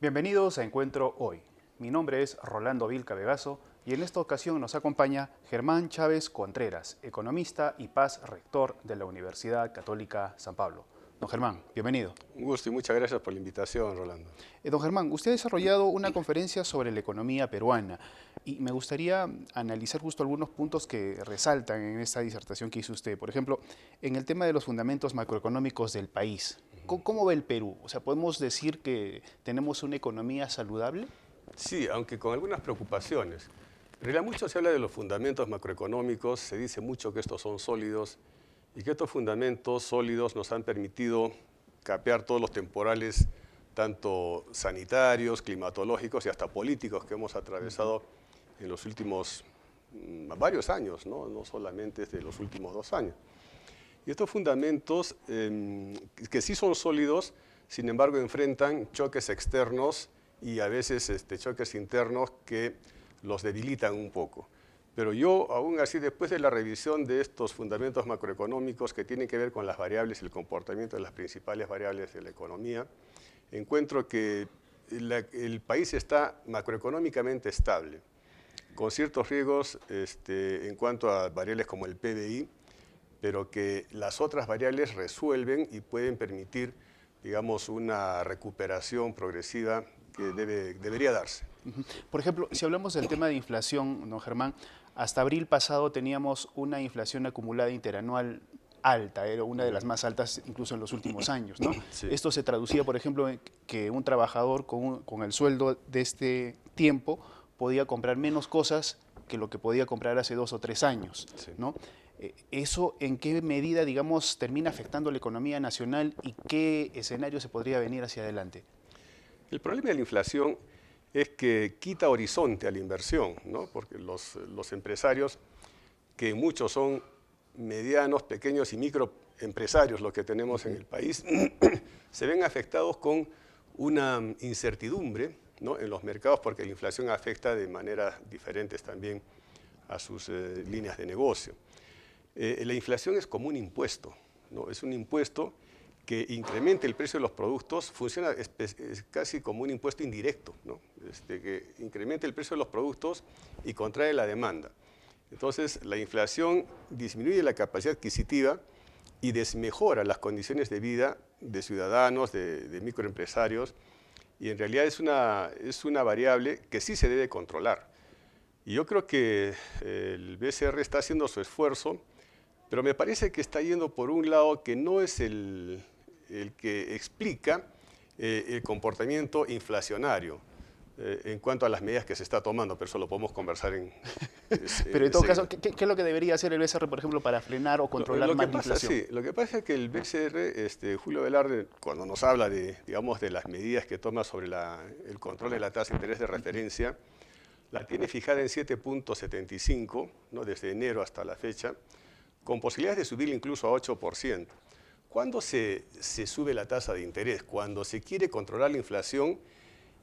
Bienvenidos a Encuentro Hoy. Mi nombre es Rolando Vilca Vegaso y en esta ocasión nos acompaña Germán Chávez Contreras, economista y paz rector de la Universidad Católica San Pablo. Don Germán, bienvenido. Un gusto y muchas gracias por la invitación, Rolando. Don Germán, usted ha desarrollado una conferencia sobre la economía peruana y me gustaría analizar justo algunos puntos que resaltan en esta disertación que hizo usted. Por ejemplo, en el tema de los fundamentos macroeconómicos del país. ¿Cómo ve el Perú? O sea, ¿podemos decir que tenemos una economía saludable? Sí, aunque con algunas preocupaciones. En realidad mucho se habla de los fundamentos macroeconómicos, se dice mucho que estos son sólidos y que estos fundamentos sólidos nos han permitido capear todos los temporales, tanto sanitarios, climatológicos y hasta políticos que hemos atravesado en los últimos varios años, no solamente desde los últimos 2 años. Y estos fundamentos, que sí son sólidos, sin embargo enfrentan choques externos y a veces choques internos que los debilitan un poco. Pero yo, aún así, después de la revisión de estos fundamentos macroeconómicos que tienen que ver con las variables y el comportamiento de las principales variables de la economía, encuentro que el país está macroeconómicamente estable, con ciertos riesgos en cuanto a variables como el PBI, pero que las otras variables resuelven y pueden permitir, digamos, una recuperación progresiva que debería darse. Por ejemplo, si hablamos del tema de inflación, don Germán, hasta abril pasado teníamos una inflación acumulada interanual alta, era una de las más altas incluso en los últimos años, ¿no? Sí. Esto se traducía, por ejemplo, en que un trabajador con el sueldo de este tiempo podía comprar menos cosas que lo que podía comprar hace 2 o 3 años, Sí. ¿no? ¿Eso en qué medida, digamos, termina afectando la economía nacional y qué escenario se podría venir hacia adelante? El problema de la inflación es que quita horizonte a la inversión, ¿no? Porque los empresarios, que muchos son medianos, pequeños y microempresarios, los que tenemos en el país, se ven afectados con una incertidumbre, ¿no?, en los mercados, porque la inflación afecta de maneras diferentes también a sus líneas de negocio. La inflación es como un impuesto, ¿no? Es un impuesto que incrementa el precio de los productos, funciona es casi como un impuesto indirecto, ¿no? Que incrementa el precio de los productos y contrae la demanda. Entonces, la inflación disminuye la capacidad adquisitiva y desmejora las condiciones de vida de ciudadanos, de microempresarios, y en realidad es una variable que sí se debe controlar. Y yo creo que el BCR está haciendo su esfuerzo, pero me parece que está yendo por un lado que no es el que explica el comportamiento inflacionario en cuanto a las medidas que se está tomando, pero eso lo podemos conversar en... Pero en todo caso, ¿qué es lo que debería hacer el BCR, por ejemplo, para frenar o controlar más la inflación? Sí, lo que pasa es que el BCR, Julio Velarde, cuando nos habla de las medidas que toma sobre el control de la tasa de interés de referencia, la tiene fijada en 7.75, ¿no?, desde enero hasta la fecha, con posibilidades de subir incluso a 8%. ¿Cuándo se sube la tasa de interés? Cuando se quiere controlar la inflación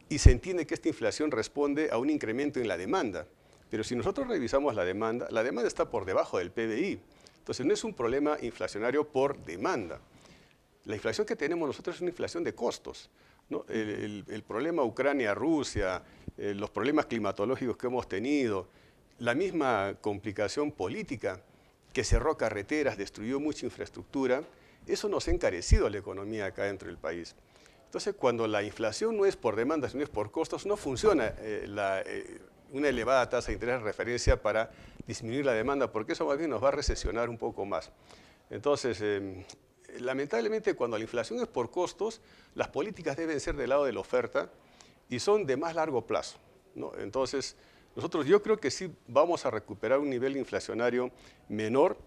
y se entiende que esta inflación responde a un incremento en la demanda. Pero si nosotros revisamos la demanda está por debajo del PBI. Entonces no es un problema inflacionario por demanda. La inflación que tenemos nosotros es una inflación de costos, ¿no? El problema Ucrania-Rusia, los problemas climatológicos que hemos tenido, la misma complicación política que cerró carreteras, destruyó mucha infraestructura, eso nos ha encarecido la economía acá dentro del país. Entonces, cuando la inflación no es por demanda, sino es por costos, no funciona una elevada tasa de interés de referencia para disminuir la demanda, porque eso más bien nos va a recesionar un poco más. Entonces, lamentablemente, cuando la inflación es por costos, las políticas deben ser del lado de la oferta y son de más largo plazo, ¿no? Entonces, yo creo que sí vamos a recuperar un nivel inflacionario menor,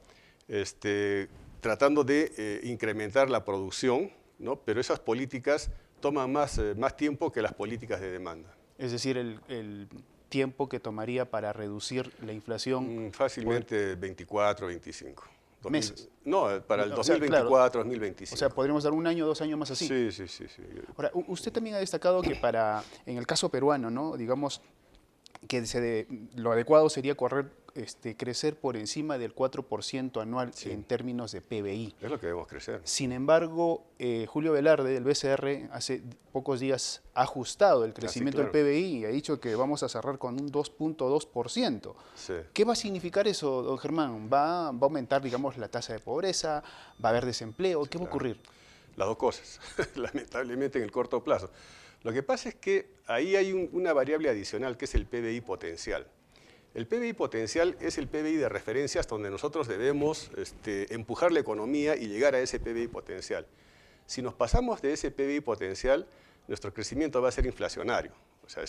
tratando de incrementar la producción, ¿no? Pero esas políticas toman más tiempo que las políticas de demanda. Es decir, el tiempo que tomaría para reducir la inflación... Fácilmente 24, 25. ¿Meses? No, para el 2024, claro, 2025. O sea, podríamos dar 1 año, 2 años más así. Sí. Ahora, usted también ha destacado que en el caso peruano, ¿no?, digamos, lo adecuado sería crecer por encima del 4% anual Sí, en términos de PBI. es lo que debemos crecer. Sin embargo, Julio Velarde del BCR hace pocos días ha ajustado el crecimiento claro. del PBI y ha dicho que vamos a cerrar con un 2.2%. Sí. ¿Qué va a significar eso, don Germán? ¿Va a aumentar, digamos, la tasa de pobreza? ¿Va a haber desempleo? ¿Qué va a ocurrir? Las dos cosas, lamentablemente en el corto plazo. Lo que pasa es que ahí hay una variable adicional que es el PBI potencial. El PBI potencial es el PBI de referencia hasta donde nosotros debemos empujar la economía y llegar a ese PBI potencial. Si nos pasamos de ese PBI potencial, nuestro crecimiento va a ser inflacionario. O sea,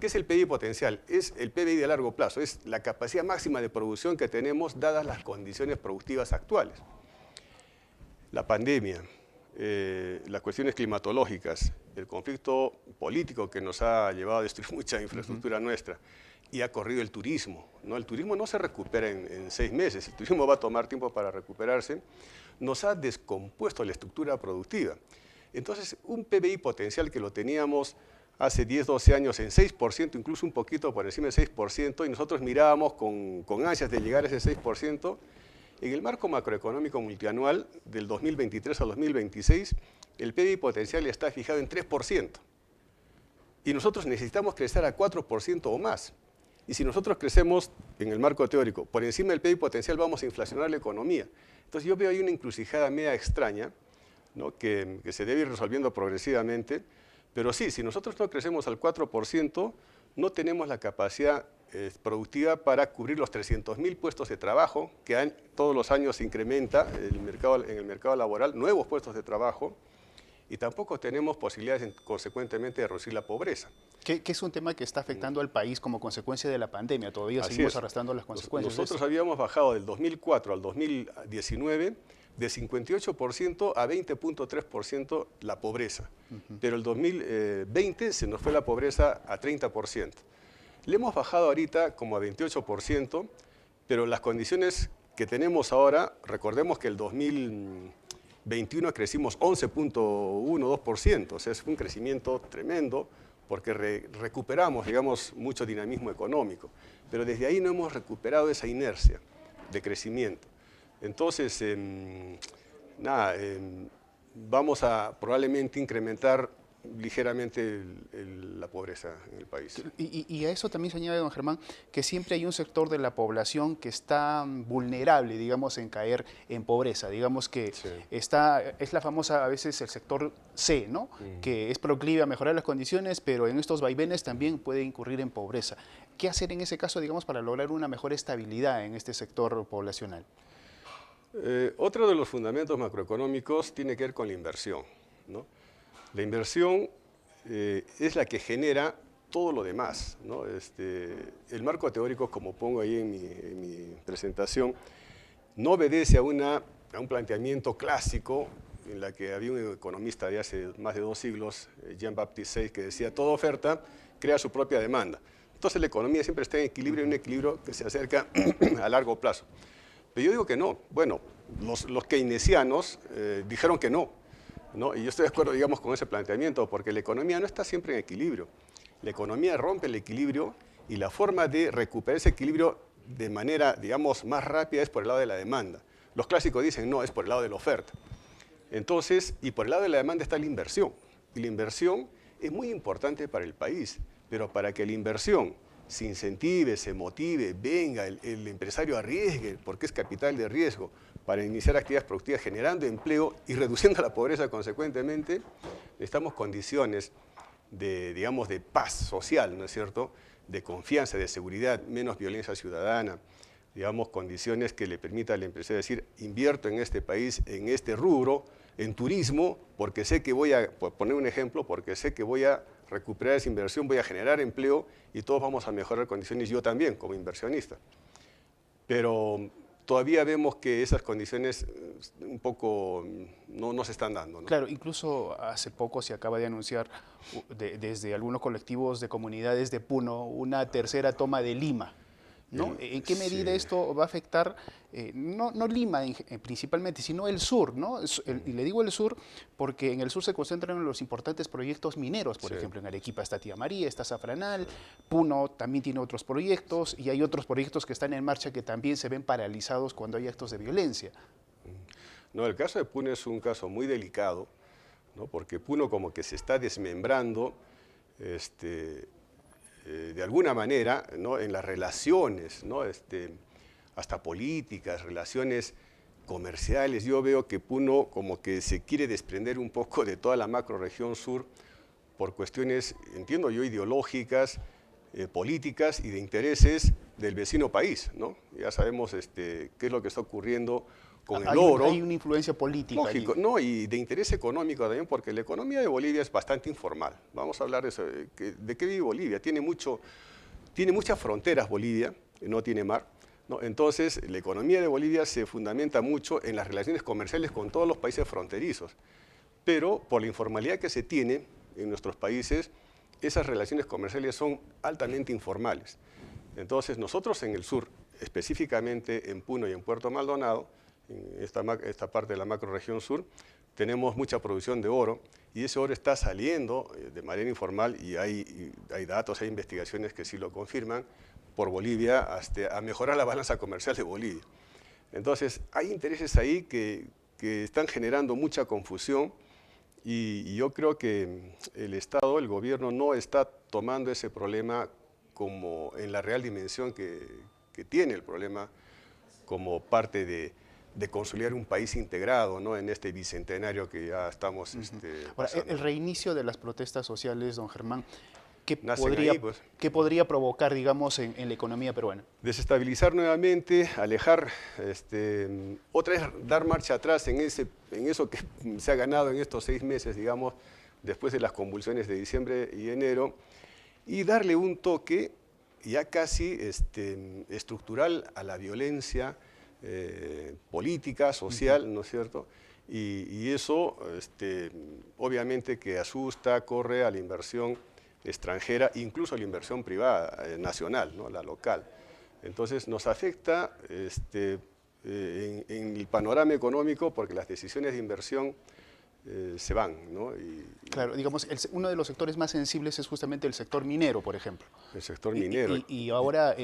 ¿qué es el PBI potencial? Es el PBI de largo plazo, es la capacidad máxima de producción que tenemos dadas las condiciones productivas actuales. La pandemia, las cuestiones climatológicas, el conflicto político que nos ha llevado a destruir mucha infraestructura nuestra, y ha corrido el turismo, ¿no? El turismo no se recupera en 6 meses, el turismo va a tomar tiempo para recuperarse, nos ha descompuesto la estructura productiva. Entonces, un PBI potencial que lo teníamos hace 10, 12 años en 6%, incluso un poquito por encima del 6%, y nosotros mirábamos con ansias de llegar a ese 6%, en el marco macroeconómico multianual del 2023 al 2026, el PBI potencial está fijado en 3%. Y nosotros necesitamos crecer a 4% o más. Y si nosotros crecemos en el marco teórico por encima del PIB potencial, vamos a inflacionar la economía. Entonces yo veo ahí una encrucijada media extraña, ¿no? que se debe ir resolviendo progresivamente. Pero sí, si nosotros no crecemos al 4%, no tenemos la capacidad productiva para cubrir los 300.000 puestos de trabajo que todos los años se incrementa en el mercado laboral, nuevos puestos de trabajo. Y tampoco tenemos posibilidades, consecuentemente, de reducir la pobreza. Que es un tema que está afectando al país como consecuencia de la pandemia. Todavía seguimos arrastrando las consecuencias. Nosotros habíamos bajado del 2004 al 2019 de 58% a 20.3% la pobreza. Pero el 2020 se nos fue la pobreza a 30%. Le hemos bajado ahorita como a 28%, pero las condiciones que tenemos ahora, recordemos que el 2021 crecimos 11.12%, o sea, es un crecimiento tremendo porque recuperamos, digamos, mucho dinamismo económico, pero desde ahí no hemos recuperado esa inercia de crecimiento. Entonces, vamos a probablemente incrementar ligeramente la pobreza en el país. Y a eso también se añade, don Germán, que siempre hay un sector de la población que está vulnerable, digamos, en caer en pobreza. Digamos que Sí. es la famosa, a veces, el sector C, ¿no? Que es proclive a mejorar las condiciones, pero en estos vaivenes también puede incurrir en pobreza. ¿Qué hacer en ese caso, digamos, para lograr una mejor estabilidad en este sector poblacional? Otro de los fundamentos macroeconómicos tiene que ver con la inversión, ¿no? La inversión es la que genera todo lo demás, ¿no? El marco teórico, como pongo ahí en mi presentación, no obedece a un planteamiento clásico en la que había un economista de hace más de 2 siglos, Jean-Baptiste Say, que decía, toda oferta crea su propia demanda. Entonces la economía siempre está en equilibrio, un equilibrio que se acerca a largo plazo. Pero yo digo que no. Bueno, los keynesianos dijeron que no. ¿No? Y yo estoy de acuerdo, digamos, con ese planteamiento, porque la economía no está siempre en equilibrio. La economía rompe el equilibrio y la forma de recuperar ese equilibrio de manera, digamos, más rápida es por el lado de la demanda. Los clásicos dicen, no, es por el lado de la oferta. Entonces, y por el lado de la demanda está la inversión. Y la inversión es muy importante para el país, pero para que la inversión se incentive, se motive, venga, el empresario arriesgue, porque es capital de riesgo, para iniciar actividades productivas generando empleo y reduciendo la pobreza consecuentemente, necesitamos condiciones de, digamos, de paz social, ¿no es cierto?, de confianza, de seguridad, menos violencia ciudadana, digamos, condiciones que le permita al empresario decir, invierto en este país, en este rubro, en turismo, porque sé que por poner un ejemplo, porque sé que voy a recuperar esa inversión, voy a generar empleo y todos vamos a mejorar condiciones, yo también como inversionista. Pero todavía vemos que esas condiciones un poco no se están dando, ¿no? Claro, incluso hace poco se acaba de anunciar desde algunos colectivos de comunidades de Puno una tercera toma de Lima. ¿no? ¿En qué medida Sí. esto va a afectar, no Lima principalmente, sino el sur, ¿no? Y le digo el sur porque en el sur se concentran los importantes proyectos mineros, por Sí, ejemplo, en Arequipa está Tía María, está Zafranal, Puno también tiene otros proyectos y hay otros proyectos que están en marcha que también se ven paralizados cuando hay actos de violencia. no, el caso de Puno es un caso muy delicado, ¿no? Porque Puno como que se está desmembrando de alguna manera, ¿no? En las relaciones, ¿no? Hasta políticas, relaciones comerciales. Yo veo que Puno como que se quiere desprender un poco de toda la macrorregión sur por cuestiones, entiendo yo, ideológicas, políticas y de intereses del vecino país, ¿no? Ya sabemos qué es lo que está ocurriendo con el Hay oro. una influencia política allí. Lógico, no, y de interés económico también, porque la economía de Bolivia es bastante informal. Vamos a hablar de eso. ¿De qué vive Bolivia? Tiene muchas fronteras Bolivia, no tiene mar, ¿no? Entonces, la economía de Bolivia se fundamenta mucho en las relaciones comerciales con todos los países fronterizos. Pero por la informalidad que se tiene en nuestros países, esas relaciones comerciales son altamente informales. Entonces, nosotros en el sur, específicamente en Puno y en Puerto Maldonado, en esta parte de la macrorregión sur, tenemos mucha producción de oro y ese oro está saliendo de manera informal y hay datos, hay investigaciones que sí lo confirman, por Bolivia hasta a mejorar la balanza comercial de Bolivia. Entonces, hay intereses ahí que están generando mucha confusión y yo creo que el Estado, el gobierno, no está tomando ese problema como en la real dimensión que tiene el problema como parte de consolidar un país integrado, ¿no? En este bicentenario que ya estamos Ahora, pasando. el reinicio de las protestas sociales, don Germán, Nacen ahí, pues. qué podría provocar, digamos, en la economía peruana? Desestabilizar nuevamente, alejar, otra vez dar marcha atrás en eso que se ha ganado en estos 6 meses, digamos, después de las convulsiones de diciembre y enero, y darle un toque ya casi estructural a la violencia política, social, ¿no es cierto? Y eso, obviamente que asusta, corre a la inversión extranjera, incluso a la inversión privada, nacional, ¿no? La local. Entonces nos afecta en el panorama económico porque las decisiones de inversión se van, ¿no? Claro, digamos, uno de los sectores más sensibles es justamente el sector minero, por ejemplo. El sector minero. Y ahora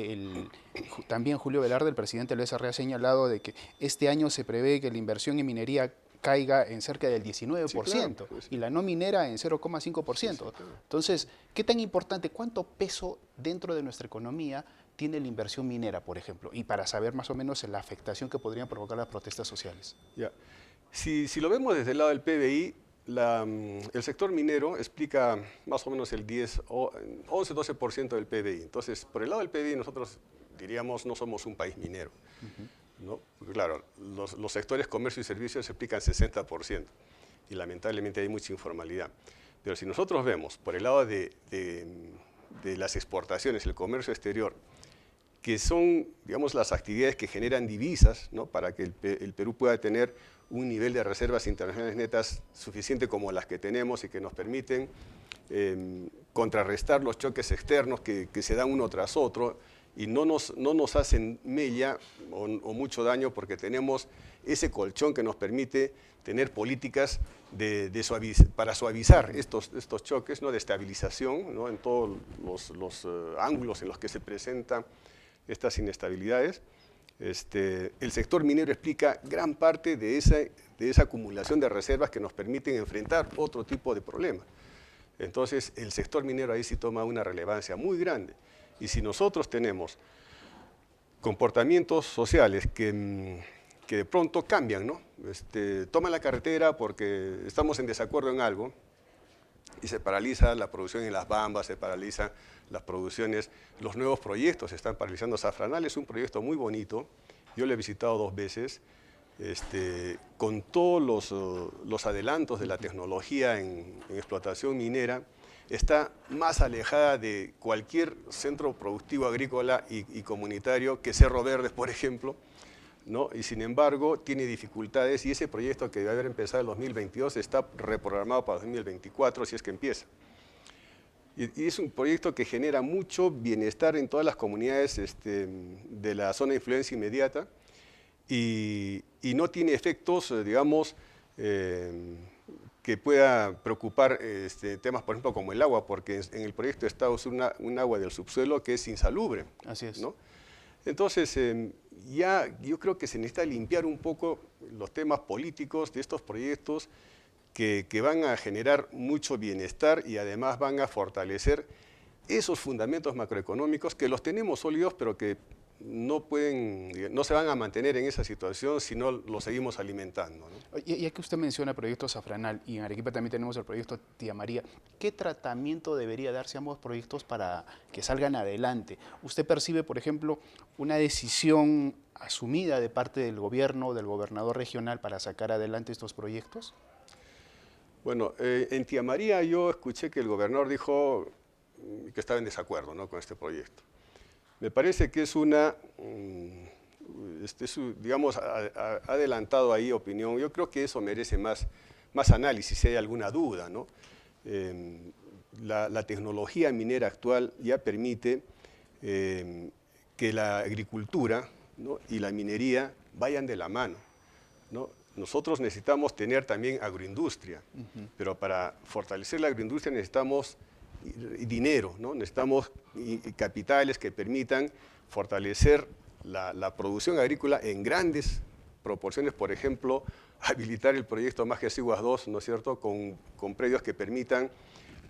también Julio Velarde, el presidente del SRE, ha señalado de que este año se prevé que la inversión en minería caiga en cerca del 19% Sí, claro, sí, sí. y la no minera en 0,5%. Sí, sí, claro. Entonces, ¿qué tan importante, cuánto peso dentro de nuestra economía tiene la inversión minera, por ejemplo? Y para saber más o menos la afectación que podrían provocar las protestas sociales. Ya. Si lo vemos desde el lado del PBI, el sector minero explica más o menos el 11-12% del PBI. Entonces, por el lado del PBI nosotros diríamos no somos un país minero, ¿no? Porque claro, los sectores comercio y servicios explican 60% y lamentablemente hay mucha informalidad. Pero si nosotros vemos por el lado de las exportaciones, el comercio exterior, que son, digamos, las actividades que generan divisas, ¿no? Para que el Perú pueda tener un nivel de reservas internacionales netas suficiente como las que tenemos y que nos permiten contrarrestar los choques externos que se dan uno tras otro y no nos hacen mella o mucho daño porque tenemos ese colchón que nos permite tener políticas para suavizar estos choques, ¿no? De estabilización, ¿no? En todos los ángulos en los que se presentan estas inestabilidades. El sector minero explica gran parte de esa acumulación de reservas que nos permiten enfrentar otro tipo de problemas. Entonces, el sector minero ahí sí toma una relevancia muy grande. Y si nosotros tenemos comportamientos sociales que de pronto cambian, ¿no? Toman la carretera porque estamos en desacuerdo en algo, y se paraliza la producción en las Bambas, se paralizan las producciones, los nuevos proyectos se están paralizando. Zafranal es un proyecto muy bonito, yo lo he visitado 2 veces, con todos los adelantos de la tecnología en explotación minera, está más alejada de cualquier centro productivo agrícola y comunitario que Cerro Verde, por ejemplo, ¿no? Y sin embargo tiene dificultades y ese proyecto que debe haber empezado en 2022 está reprogramado para 2024 si es que empieza. Y es un proyecto que genera mucho bienestar en todas las comunidades de la zona de influencia inmediata y no tiene efectos, digamos, que pueda preocupar temas, por ejemplo, como el agua, porque en el proyecto está un agua del subsuelo que es insalubre. Así es. ¿No? Entonces, ya yo creo que se necesita limpiar un poco los temas políticos de estos proyectos que van a generar mucho bienestar y además van a fortalecer esos fundamentos macroeconómicos que los tenemos sólidos, pero que no se van a mantener en esa situación si no los seguimos alimentando, ¿no? Ya que usted menciona el proyecto Zafranal y en Arequipa también tenemos el proyecto Tía María, ¿qué tratamiento debería darse a ambos proyectos para que salgan adelante? ¿Usted percibe, por ejemplo, una decisión asumida de parte del gobierno, del gobernador regional para sacar adelante estos proyectos? Bueno, en Tía María yo escuché que el gobernador dijo que estaba en desacuerdo, ¿no?, con este proyecto. Me parece que es digamos, ha adelantado ahí opinión. Yo creo que eso merece más análisis, si hay alguna duda, ¿no? La tecnología minera actual ya permite que la agricultura, ¿no?, y la minería vayan de la mano, ¿no? Nosotros necesitamos tener también agroindustria, pero para fortalecer la agroindustria necesitamos dinero, ¿no? Necesitamos capitales que permitan fortalecer la producción agrícola en grandes proporciones, por ejemplo, habilitar el proyecto Majesiguas 2, ¿no es cierto?, con predios que permitan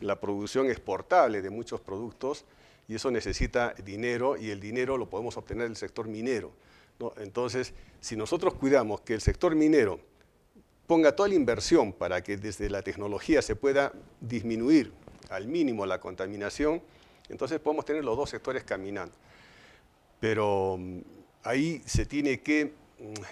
la producción exportable de muchos productos, y eso necesita dinero, y el dinero lo podemos obtener del sector minero, ¿no? Entonces, si nosotros cuidamos que el sector minero ponga toda la inversión para que desde la tecnología se pueda disminuir al mínimo la contaminación, entonces podemos tener los dos sectores caminando. Pero ahí se tiene que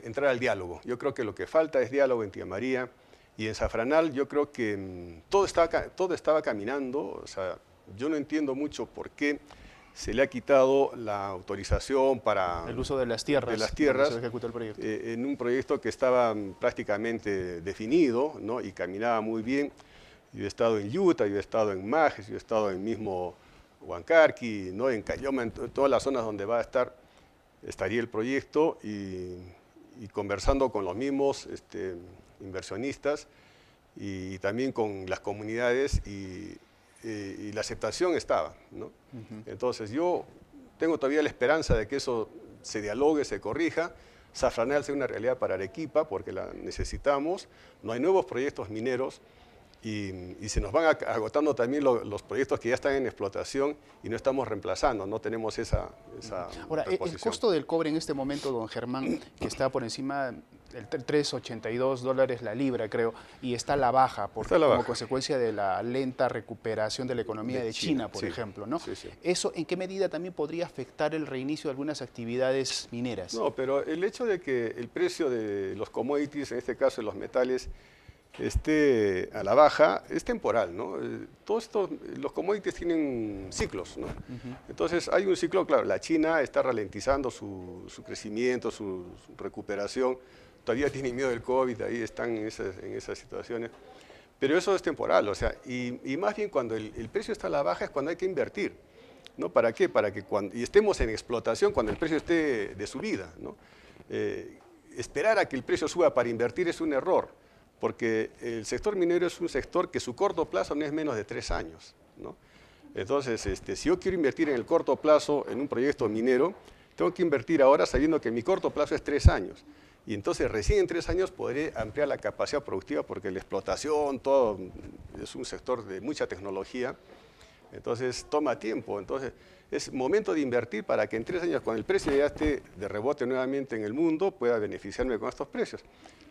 entrar al diálogo. Yo creo que lo que falta es diálogo en Tía María, y en Zafranal yo creo que todo estaba caminando. O sea, yo no entiendo mucho por qué se le ha quitado la autorización para el uso de las tierras, tierras se ejecutó el proyecto. En un proyecto que estaba prácticamente definido, ¿no?, y caminaba muy bien. Yo he estado en Yuta, yo he estado en Majes, yo he estado en mismo Huancarqui, ¿no?, en Cayoma, en todas las zonas donde estaría el proyecto, y conversando con los mismos inversionistas y también con las comunidades, y la aceptación estaba, ¿no? Entonces yo tengo todavía la esperanza de que eso se dialogue, se corrija. Zafranal sea una realidad para Arequipa porque la necesitamos. No hay nuevos proyectos mineros. Y se nos van agotando también los proyectos que ya están en explotación y no estamos reemplazando, no tenemos esa Ahora, el costo del cobre en este momento, don Germán, que está por encima del $3.82 la libra, creo, y está a la baja como consecuencia de la lenta recuperación de la economía de China, por ejemplo, ¿no? Sí, sí. ¿Eso en qué medida también podría afectar el reinicio de algunas actividades mineras? No, pero el hecho de que el precio de los commodities, en este caso de los metales, esté a la baja, es temporal, ¿no? Los commodities tienen ciclos, ¿no? Entonces hay un ciclo, claro, la China está ralentizando su crecimiento, su recuperación, todavía tiene miedo del COVID, ahí están en esas situaciones, pero eso es temporal, o sea, y más bien cuando el precio está a la baja es cuando hay que invertir, ¿no? ¿Para qué? Para que y estemos en explotación cuando el precio esté de subida, ¿no? Esperar a que el precio suba para invertir es un error, porque el sector minero es un sector que su corto plazo no es menos de 3 años, ¿no? Entonces, si yo quiero invertir en el corto plazo en un proyecto minero, tengo que invertir ahora sabiendo que mi corto plazo es 3 años. Y entonces recién en 3 años podré ampliar la capacidad productiva porque la explotación, todo es un sector de mucha tecnología, entonces toma tiempo. Entonces es momento de invertir para que en 3 años, cuando el precio ya esté de rebote nuevamente en el mundo, pueda beneficiarme con estos precios.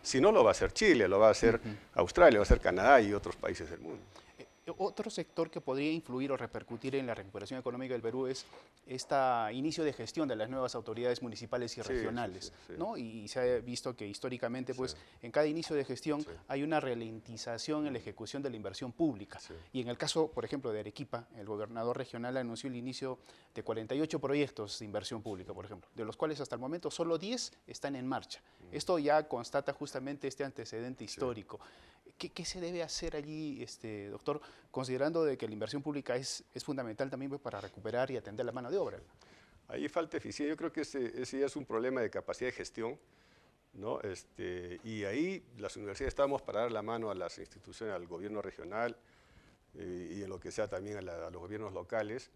Si no, lo va a hacer Chile, lo va a hacer Australia, lo va a hacer Canadá y otros países del mundo. Otro sector que podría influir o repercutir en la recuperación económica del Perú es este inicio de gestión de las nuevas autoridades municipales y regionales, ¿no? Y se ha visto que históricamente, pues, en cada inicio de gestión hay una ralentización en la ejecución de la inversión pública. Y en el caso, por ejemplo, de Arequipa, el gobernador regional anunció el inicio de 48 proyectos de inversión pública, por ejemplo, de los cuales hasta el momento solo 10 están en marcha. Esto ya constata justamente este antecedente histórico. ¿Qué se debe hacer allí, doctor, considerando de que la inversión pública es fundamental también pues, para recuperar y atender la mano de obra? Ahí falta eficiencia. Yo creo que ese ya es un problema de capacidad de gestión, ¿no? Y ahí las universidades estamos para dar la mano a las instituciones, al gobierno regional y en lo que sea también a los gobiernos locales,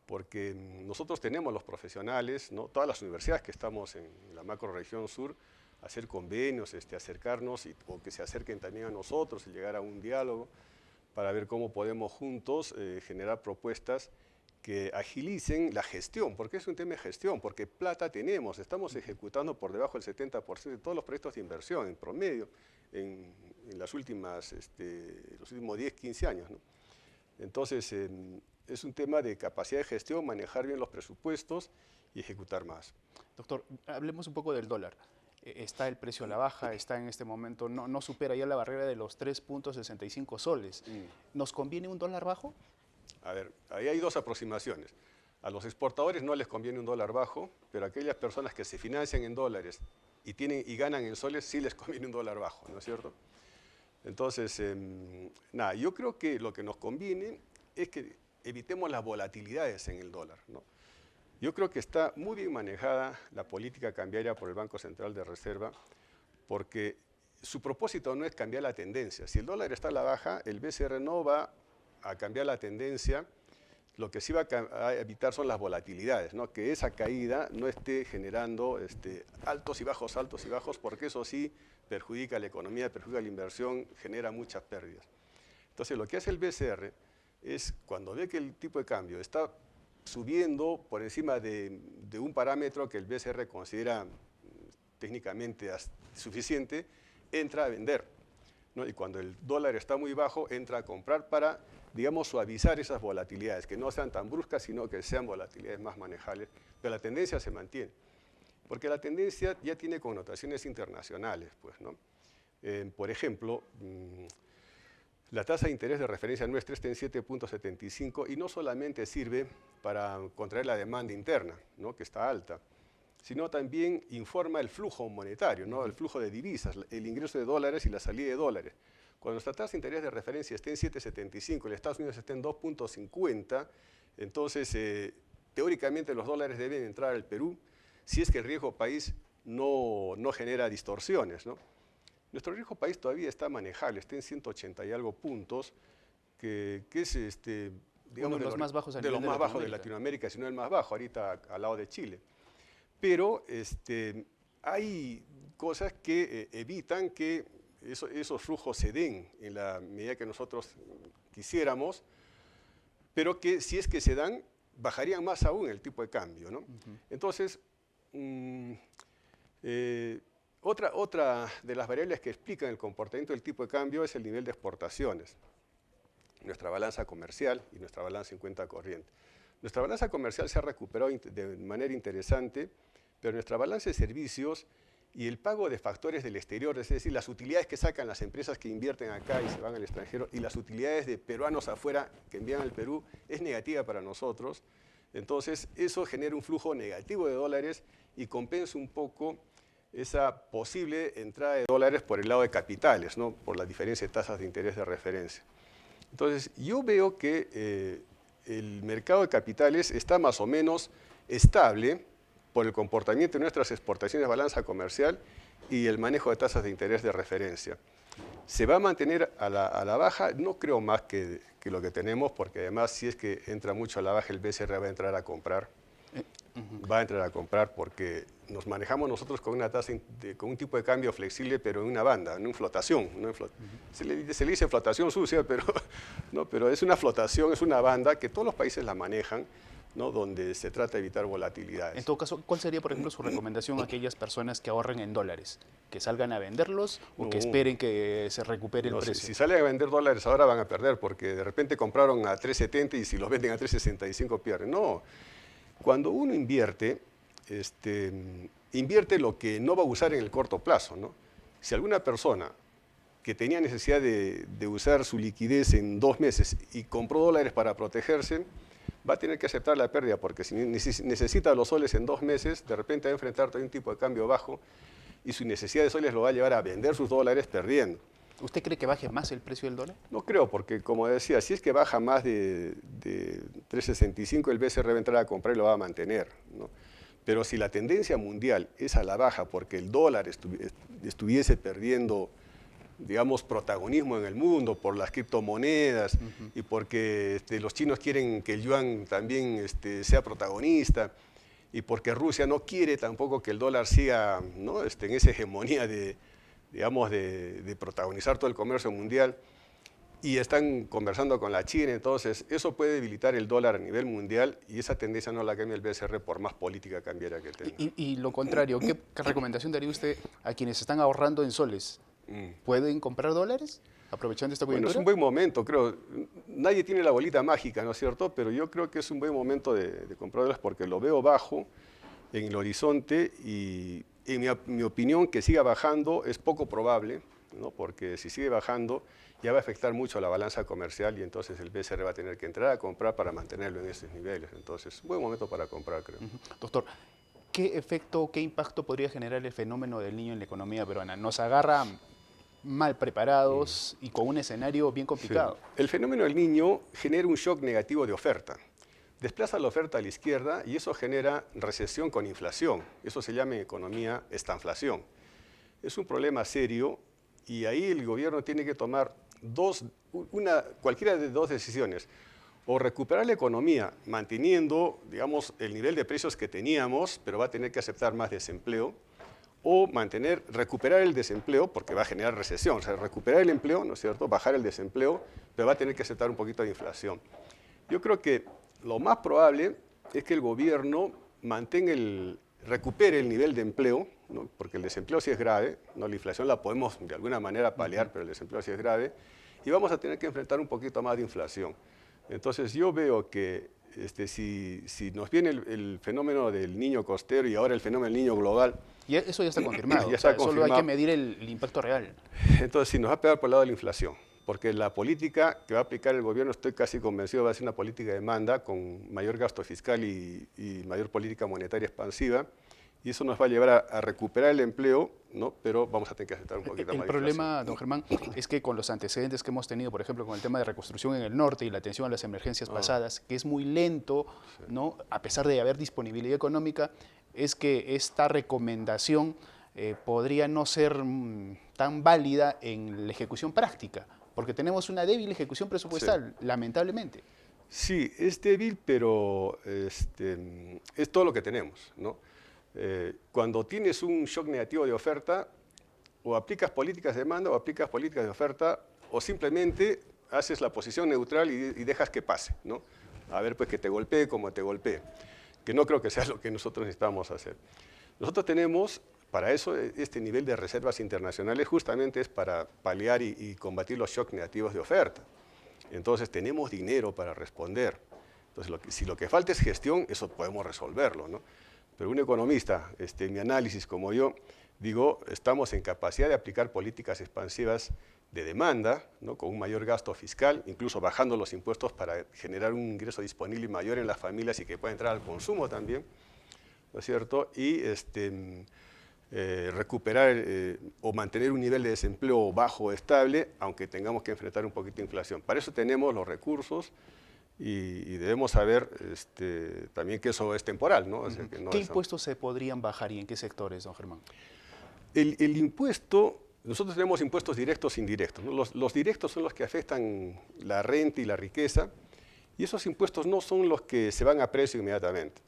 porque nosotros tenemos los profesionales, ¿no? Todas las universidades que estamos en la macrorregión sur, hacer convenios, acercarnos o que se acerquen también a nosotros y llegar a un diálogo para ver cómo podemos juntos generar propuestas que agilicen la gestión, porque es un tema de gestión, porque plata tenemos, estamos ejecutando por debajo del 70% de todos los proyectos de inversión en promedio en los últimos 10, 15 años, ¿no? Entonces, es un tema de capacidad de gestión, manejar bien los presupuestos y ejecutar más. Doctor, hablemos un poco del dólar. Está el precio a la baja, está en este momento, no supera ya la barrera de los 3.65 soles. ¿Nos conviene un dólar bajo? A ver, ahí hay dos aproximaciones. A los exportadores no les conviene un dólar bajo, pero a aquellas personas que se financian en dólares y ganan en soles, sí les conviene un dólar bajo, ¿no es cierto? Entonces, nada, yo creo que lo que nos conviene es que evitemos las volatilidades en el dólar, ¿no? Yo creo que está muy bien manejada la política cambiaria por el Banco Central de Reserva, porque su propósito no es cambiar la tendencia. Si el dólar está a la baja, el BCR no va a cambiar la tendencia, lo que sí va a evitar son las volatilidades, ¿no? Que esa caída no esté generando altos y bajos, porque eso sí perjudica la economía, perjudica la inversión, genera muchas pérdidas. Entonces, lo que hace el BCR es, cuando ve que el tipo de cambio está subiendo por encima de un parámetro que el BCR considera técnicamente suficiente, entra a vender, ¿no? Y cuando el dólar está muy bajo, entra a comprar para, digamos, suavizar esas volatilidades, que no sean tan bruscas, sino que sean volatilidades más manejables, pero la tendencia se mantiene, porque la tendencia ya tiene connotaciones internacionales, pues, ¿no? Por ejemplo, la tasa de interés de referencia nuestra está en 7.75 y no solamente sirve para contraer la demanda interna, ¿no? Que está alta, sino también informa el flujo monetario, ¿no? El flujo de divisas, el ingreso de dólares y la salida de dólares. Cuando nuestra tasa de interés de referencia esté en 7.75 y el Estados Unidos esté en 2.50, entonces teóricamente los dólares deben entrar al Perú si es que el riesgo país no genera distorsiones, ¿no? Nuestro riesgo país todavía está manejable, está en 180 y algo puntos, que es digamos, uno de los más bajos de los más bajos de Latinoamérica, si no el más bajo, ahorita al lado de Chile. Pero hay cosas que evitan que esos flujos se den en la medida que nosotros quisiéramos, pero que si es que se dan, bajarían más aún el tipo de cambio, ¿no? Entonces, otra de las variables que explican el comportamiento del tipo de cambio es el nivel de exportaciones, nuestra balanza comercial y nuestra balanza en cuenta corriente. Nuestra balanza comercial se ha recuperado de manera interesante, pero nuestra balanza de servicios y el pago de factores del exterior, es decir, las utilidades que sacan las empresas que invierten acá y se van al extranjero y las utilidades de peruanos afuera que envían al Perú, es negativa para nosotros. Entonces, eso genera un flujo negativo de dólares y compensa un poco esa posible entrada de dólares por el lado de capitales, ¿no? Por la diferencia de tasas de interés de referencia. Entonces, yo veo que el mercado de capitales está más o menos estable por el comportamiento de nuestras exportaciones de balanza comercial y el manejo de tasas de interés de referencia. ¿Se va a mantener a la baja? No creo más que lo que tenemos, porque además si es que entra mucho a la baja, el BCR va a entrar a comprar. Va a entrar a comprar porque nos manejamos nosotros con una tasa, con un tipo de cambio flexible, pero en una banda, no en flotación. Se le dice flotación sucia, pero, no, pero es una flotación, es una banda que todos los países la manejan, ¿no? Donde se trata de evitar volatilidades. En todo caso, ¿cuál sería, por ejemplo, su recomendación a aquellas personas que ahorren en dólares? ¿Que salgan a venderlos o que esperen que se recupere el precio? Si salen a vender dólares ahora van a perder, porque de repente compraron a 3.70 y si los venden a 3.65 pierden. No. Cuando uno invierte, invierte lo que no va a usar en el corto plazo, ¿no? Si alguna persona que tenía necesidad de usar su liquidez en 2 meses y compró dólares para protegerse, va a tener que aceptar la pérdida, porque si necesita los soles en 2 meses, de repente va a enfrentar todo un tipo de cambio bajo y su necesidad de soles lo va a llevar a vender sus dólares perdiendo. ¿Usted cree que baje más el precio del dólar? No creo, porque como decía, si es que baja más de 3,65, el BCR va a entrar a comprar y lo va a mantener, ¿no? Pero si la tendencia mundial es a la baja porque el dólar estuviese perdiendo, digamos, protagonismo en el mundo por las criptomonedas y porque los chinos quieren que el yuan también sea protagonista y porque Rusia no quiere tampoco que el dólar siga, ¿no?, en esa hegemonía digamos, de protagonizar todo el comercio mundial, y están conversando con la China, entonces eso puede debilitar el dólar a nivel mundial y esa tendencia no la cambia el BCR por más política cambiaria que tenga. Y lo contrario, ¿qué recomendación daría usted a quienes están ahorrando en soles? ¿Pueden comprar dólares aprovechando esta Bueno, coyuntura? es un buen momento, creo. Nadie tiene la bolita mágica, ¿no es cierto? Pero yo creo que es un buen momento de comprar dólares porque lo veo bajo en el horizonte y en mi opinión que siga bajando es poco probable, ¿no? Porque si sigue bajando ya va a afectar mucho a la balanza comercial y entonces el BCR va a tener que entrar a comprar para mantenerlo en esos niveles. Entonces, buen momento para comprar, creo. Doctor, ¿qué efecto, qué impacto podría generar el fenómeno del niño en la economía peruana? Nos agarra mal preparados y con un escenario bien complicado. Sí. El fenómeno del niño genera un shock negativo de oferta. Desplaza la oferta a la izquierda y eso genera recesión con inflación. Eso se llama en economía estanflación. Es un problema serio y ahí el gobierno tiene que tomar cualquiera de dos decisiones. O recuperar la economía manteniendo, digamos, el nivel de precios que teníamos, pero va a tener que aceptar más desempleo, o recuperar el desempleo, porque va a generar recesión. O sea, recuperar el empleo, ¿no es cierto?, bajar el desempleo, pero va a tener que aceptar un poquito de inflación. Yo creo que lo más probable es que el gobierno recupere el nivel de empleo, ¿no?, porque el desempleo sí es grave, ¿no? La inflación la podemos de alguna manera paliar, pero el desempleo sí es grave, y vamos a tener que enfrentar un poquito más de inflación. Entonces yo veo que si nos viene el fenómeno del niño costero y ahora el fenómeno del niño global. Y eso ya está confirmado. Ya está confirmado. Solo hay que medir el impacto real. Entonces sí, nos va a pegar por el lado de la inflación, porque la política que va a aplicar el gobierno, estoy casi convencido, va a ser una política de demanda con mayor gasto fiscal y mayor política monetaria expansiva. Y eso nos va a llevar a recuperar el empleo, ¿no?, pero vamos a tener que aceptar un poquito más de inflación. El problema, don Germán, es que con los antecedentes que hemos tenido, por ejemplo, con el tema de reconstrucción en el norte y la atención a las emergencias pasadas, que es muy lento, ¿no?, a pesar de haber disponibilidad económica, es que esta recomendación podría no ser tan válida en la ejecución práctica, porque tenemos una débil ejecución presupuestal, lamentablemente. Sí, es débil, pero es todo lo que tenemos, ¿no? Cuando tienes un shock negativo de oferta, o aplicas políticas de demanda o aplicas políticas de oferta, o simplemente haces la posición neutral y dejas que pase, ¿no? A ver, pues que te golpee como te golpee, que no creo que sea lo que nosotros necesitamos hacer. Nosotros tenemos, para eso, este nivel de reservas internacionales justamente es para paliar y combatir los shocks negativos de oferta. Entonces tenemos dinero para responder. Entonces, si lo que falta es gestión, eso podemos resolverlo, ¿no? Pero un economista, en mi análisis como yo, digo, estamos en capacidad de aplicar políticas expansivas de demanda, ¿no?, con un mayor gasto fiscal, incluso bajando los impuestos para generar un ingreso disponible mayor en las familias y que pueda entrar al consumo también, ¿no es cierto? Y recuperar o mantener un nivel de desempleo bajo o estable, aunque tengamos que enfrentar un poquito de inflación. Para eso tenemos los recursos. Y debemos saber también que eso es temporal, ¿no? O sea, que no ¿Qué impuestos se podrían bajar y en qué sectores, don Germán? El impuesto, nosotros tenemos impuestos directos e indirectos, ¿no? Los directos son los que afectan la renta y la riqueza, y esos impuestos no son los que se van a precio inmediatamente.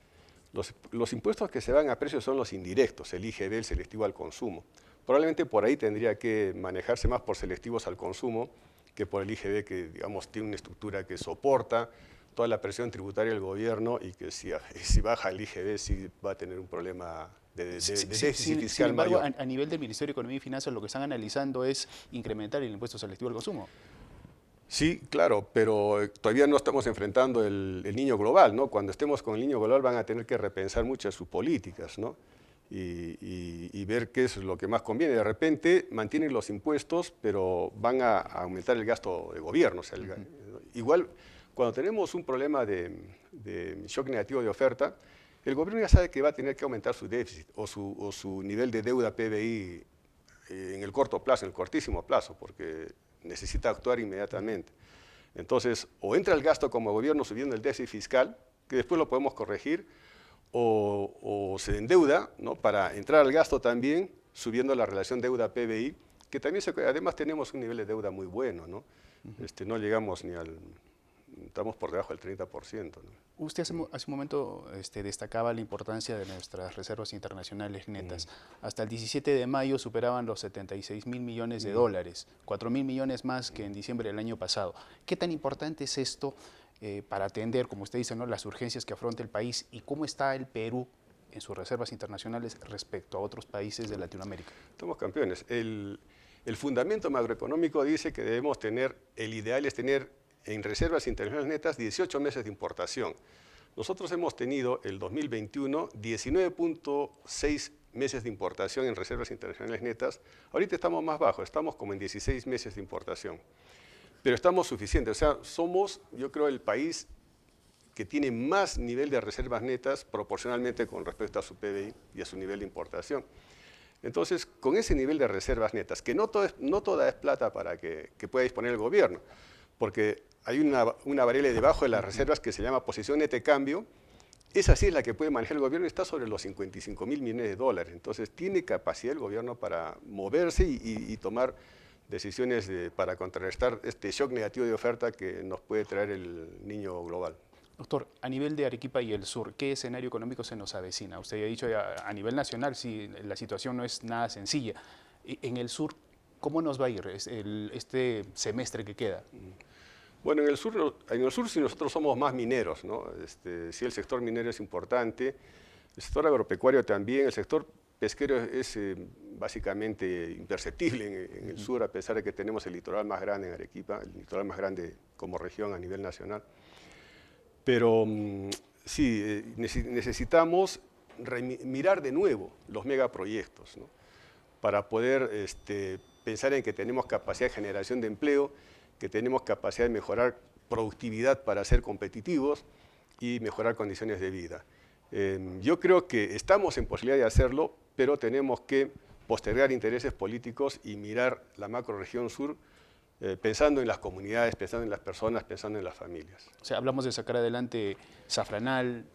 Los impuestos que se van a precio son los indirectos, el IGB, el selectivo al consumo. Probablemente por ahí tendría que manejarse más por selectivos al consumo, que por el IGB, que digamos tiene una estructura que soporta toda la presión tributaria del gobierno y que si baja el IGB sí va a tener un problema de déficit fiscal sin embargo, mayor. A nivel del Ministerio de Economía y Finanzas lo que están analizando es incrementar el impuesto selectivo al consumo. Sí, claro, pero todavía no estamos enfrentando el niño global, ¿no? Cuando estemos con el niño global van a tener que repensar muchas sus políticas, ¿no? Y ver qué es lo que más conviene. De repente mantienen los impuestos, pero van a aumentar el gasto de gobierno. O sea, igual, cuando tenemos un problema de shock negativo de oferta, el gobierno ya sabe que va a tener que aumentar su déficit o su nivel de deuda PBI en el corto plazo, en el cortísimo plazo, porque necesita actuar inmediatamente. Entonces, o entra el gasto como gobierno subiendo el déficit fiscal, que después lo podemos corregir, o se endeuda, ¿no?, para entrar al gasto también, subiendo la relación deuda-PBI, que también además tenemos un nivel de deuda muy bueno, ¿no? No llegamos ni al... Estamos por debajo del 30%, ¿no? Usted hace un momento destacaba la importancia de nuestras reservas internacionales netas. Hasta el 17 de mayo superaban los 76.000 millones de dólares, 4.000 millones más que en diciembre del año pasado. ¿Qué tan importante es esto para atender, como usted dice, ¿no?, las urgencias que afronta el país, y cómo está el Perú en sus reservas internacionales respecto a otros países de Latinoamérica? Estamos campeones. El fundamento macroeconómico dice que debemos tener, el ideal es tener en reservas internacionales netas 18 meses de importación. Nosotros hemos tenido el 2021 19.6 meses de importación en reservas internacionales netas. Ahorita estamos más bajos, estamos como en 16 meses de importación. Pero estamos suficientes, o sea, somos, yo creo, el país que tiene más nivel de reservas netas proporcionalmente con respecto a su PBI y a su nivel de importación. Entonces, con ese nivel de reservas netas, que no toda es plata para que pueda disponer el gobierno, porque hay una variable debajo de las reservas que se llama posición neta de cambio. Esa sí es la que puede manejar el gobierno y está sobre los 55.000 millones de dólares. Entonces, tiene capacidad el gobierno para moverse y tomar decisiones para contrarrestar este shock negativo de oferta que nos puede traer el niño global. Doctor, a nivel de Arequipa y el sur, ¿qué escenario económico se nos avecina? Usted ya ha dicho a nivel nacional, sí, la situación no es nada sencilla. En el sur, ¿cómo nos va a ir este semestre que queda? Bueno, en el sur sí nosotros somos más mineros, ¿no? Sí, el sector minero es importante, el sector agropecuario también, el sector pesquero es básicamente imperceptible en el sur, a pesar de que tenemos el litoral más grande en Arequipa, el litoral más grande como región a nivel nacional. Pero sí, necesitamos mirar de nuevo los megaproyectos, ¿no?, para poder pensar en que tenemos capacidad de generación de empleo, que tenemos capacidad de mejorar productividad para ser competitivos y mejorar condiciones de vida. Yo creo que estamos en posibilidad de hacerlo, pero tenemos que postergar intereses políticos y mirar la macrorregión sur pensando en las comunidades, pensando en las personas, pensando en las familias. O sea, hablamos de sacar adelante Zafranal,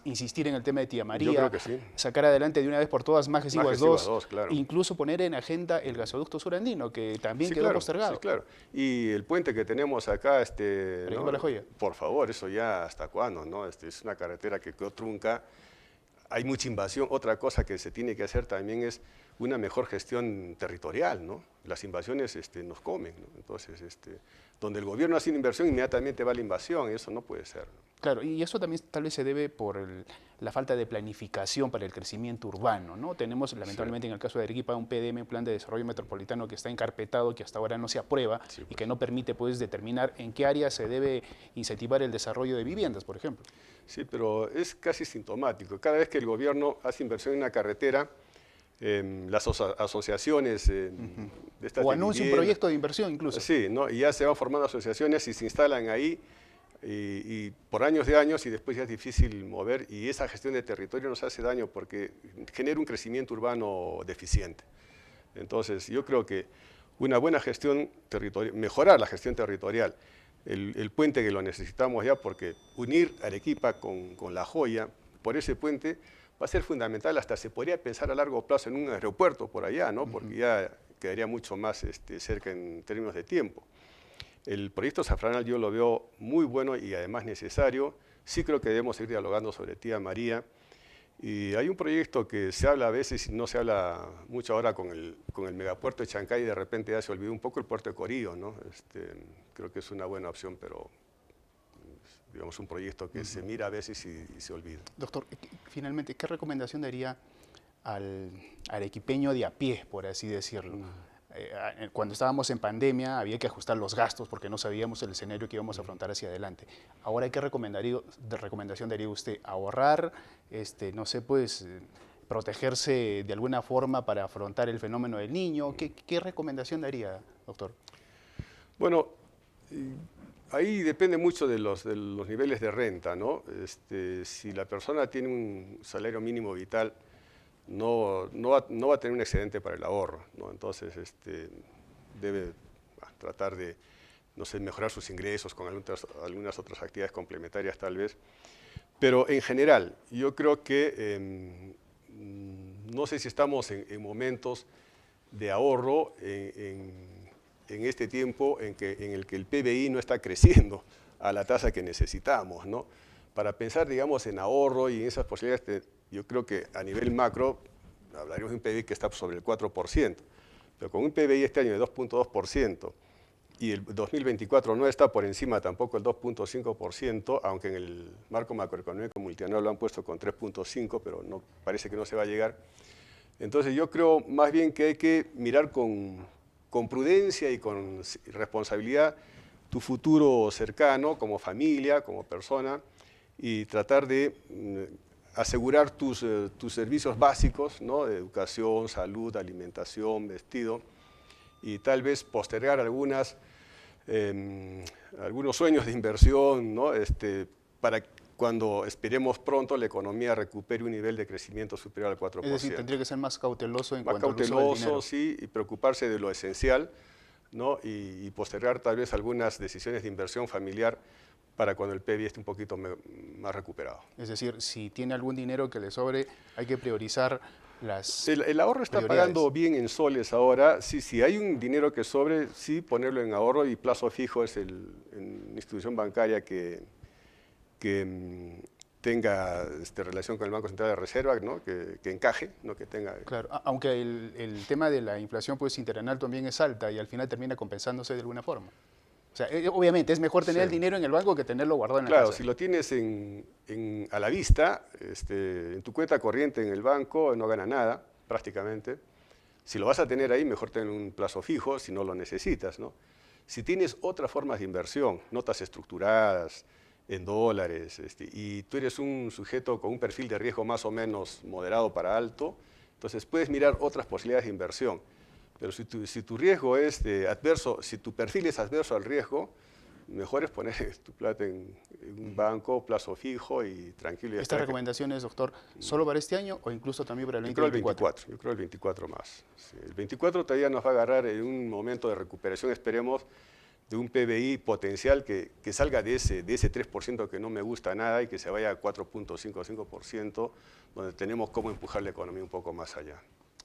insistir en el tema de Tía María, Yo creo que sí. sacar adelante de una vez por todas Majes y Majes y Guas 2, Guas 2, claro. incluso poner en agenda el gasoducto surandino, que también quedó postergado. Sí, claro. Y el puente que tenemos acá, ¿No? La Joya. Por favor, eso ya hasta cuándo, ¿no? Es una carretera que quedó trunca, hay mucha invasión. Otra cosa que se tiene que hacer también es una mejor gestión territorial, ¿no? Las invasiones nos comen, ¿no? Entonces, donde el gobierno hace una inversión, inmediatamente va la invasión, y eso no puede ser, ¿no? Claro, y eso también tal vez se debe por la falta de planificación para el crecimiento urbano, ¿no? Tenemos, lamentablemente, en el caso de Arequipa, un PDM, un Plan de Desarrollo Metropolitano, que está encarpetado, que hasta ahora no se aprueba, y que no permite, pues, determinar en qué área se debe incentivar el desarrollo de viviendas, por ejemplo. Sí, pero es casi sintomático. Cada vez que el gobierno hace inversión en una carretera, las asociaciones de estas o anuncia un proyecto de inversión incluso. Sí, ¿no? Y ya se van formando asociaciones y se instalan ahí y por años de años, y después ya es difícil mover, y esa gestión de territorio nos hace daño porque genera un crecimiento urbano deficiente. Entonces, yo creo que una buena gestión territorial, mejorar la gestión territorial, el puente que lo necesitamos ya, porque unir Arequipa con La Joya, por ese puente, va a ser fundamental. Hasta se podría pensar a largo plazo en un aeropuerto por allá, ¿no? Porque ya quedaría mucho más cerca en términos de tiempo. El proyecto Zafranal yo lo veo muy bueno y además necesario. Sí creo que debemos seguir dialogando sobre Tía María. Y hay un proyecto que se habla a veces, y no se habla mucho ahora con el megapuerto de Chancay, y de repente ya se olvidó un poco el puerto de Corío, ¿no? Creo que es una buena opción, pero digamos un proyecto que se mira a veces y se olvida. Doctor, finalmente, ¿qué recomendación daría al arequipeño de a pie, por así decirlo? Cuando estábamos en pandemia había que ajustar los gastos porque no sabíamos el escenario que íbamos a afrontar hacia adelante. Ahora, ¿qué recomendación daría usted? ¿Ahorrar? No sé, pues, protegerse de alguna forma para afrontar el fenómeno del niño. ¿Qué recomendación daría, doctor? Bueno, ahí depende mucho de los niveles de renta, ¿no? Si la persona tiene un salario mínimo vital, no va a tener un excedente para el ahorro, ¿no? Entonces debe tratar de, no sé, mejorar sus ingresos con algunas otras actividades complementarias tal vez. Pero en general, yo creo que no sé si estamos en momentos de ahorro en este tiempo en el que el PBI no está creciendo a la tasa que necesitamos, ¿no? Para pensar, digamos, en ahorro y en esas posibilidades, yo creo que a nivel macro hablaríamos de un PBI que está sobre el 4%, pero con un PBI este año de 2.2%, y el 2024 no está por encima tampoco el 2.5%, aunque en el marco macroeconómico multianual lo han puesto con 3.5%, pero parece que no se va a llegar. Entonces yo creo más bien que hay que mirar con prudencia y con responsabilidad tu futuro cercano, como familia, como persona, y tratar de asegurar tus servicios básicos, ¿no? De educación, salud, alimentación, vestido, y tal vez postergar algunos sueños de inversión, ¿no? Para cuando esperemos pronto la economía recupere un nivel de crecimiento superior al 4%. Es decir, tendría que ser más cauteloso en más cuanto al uso del dinero. Sí, y preocuparse de lo esencial, ¿no? Y postergar tal vez algunas decisiones de inversión familiar para cuando el PBI esté un poquito más recuperado. Es decir, si tiene algún dinero que le sobre, hay que priorizar las El ahorro está pagando bien en soles ahora. Sí, si hay un dinero que sobre, sí, ponerlo en ahorro, y plazo fijo es en institución bancaria que tenga relación con el Banco Central de Reserva, ¿no? que encaje, ¿no? Que tenga... Claro, aunque el tema de la inflación pues, interanual también es alta y al final termina compensándose de alguna forma. O sea, obviamente es mejor tener el dinero en el banco que tenerlo guardado en la casa. Claro, si lo tienes a la vista, en tu cuenta corriente en el banco, no gana nada, prácticamente. Si lo vas a tener ahí, mejor tener un plazo fijo, si no lo necesitas, ¿no? Si tienes otras formas de inversión, notas estructuradas, en dólares, y tú eres un sujeto con un perfil de riesgo más o menos moderado para alto, entonces puedes mirar otras posibilidades de inversión. Pero si tu riesgo es adverso, si tu perfil es adverso al riesgo, mejor es poner tu plata en un banco, plazo fijo y tranquilo. ¿Estas recomendaciones, doctor, solo para este año o incluso también para el 2024? Yo creo el 24 más. Sí, el 24 todavía nos va a agarrar en un momento de recuperación, esperemos, de un PBI potencial que salga de ese 3% que no me gusta nada y que se vaya a 4.5 o 5%, donde tenemos cómo empujar la economía un poco más allá.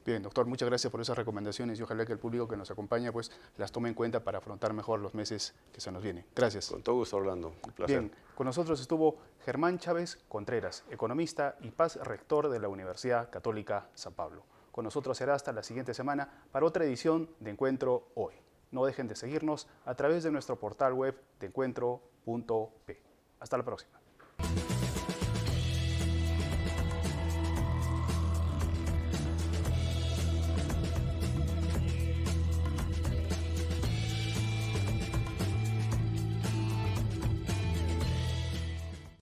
Bien, doctor, muchas gracias por esas recomendaciones y ojalá que el público que nos acompaña pues las tome en cuenta para afrontar mejor los meses que se nos vienen. Gracias. Con todo gusto, Orlando. Un placer. Bien, con nosotros estuvo Germán Chávez Contreras, economista y paz rector de la Universidad Católica San Pablo. Con nosotros será hasta la siguiente semana para otra edición de Encuentro Hoy. No dejen de seguirnos a través de nuestro portal web de encuentro.p. Hasta la próxima.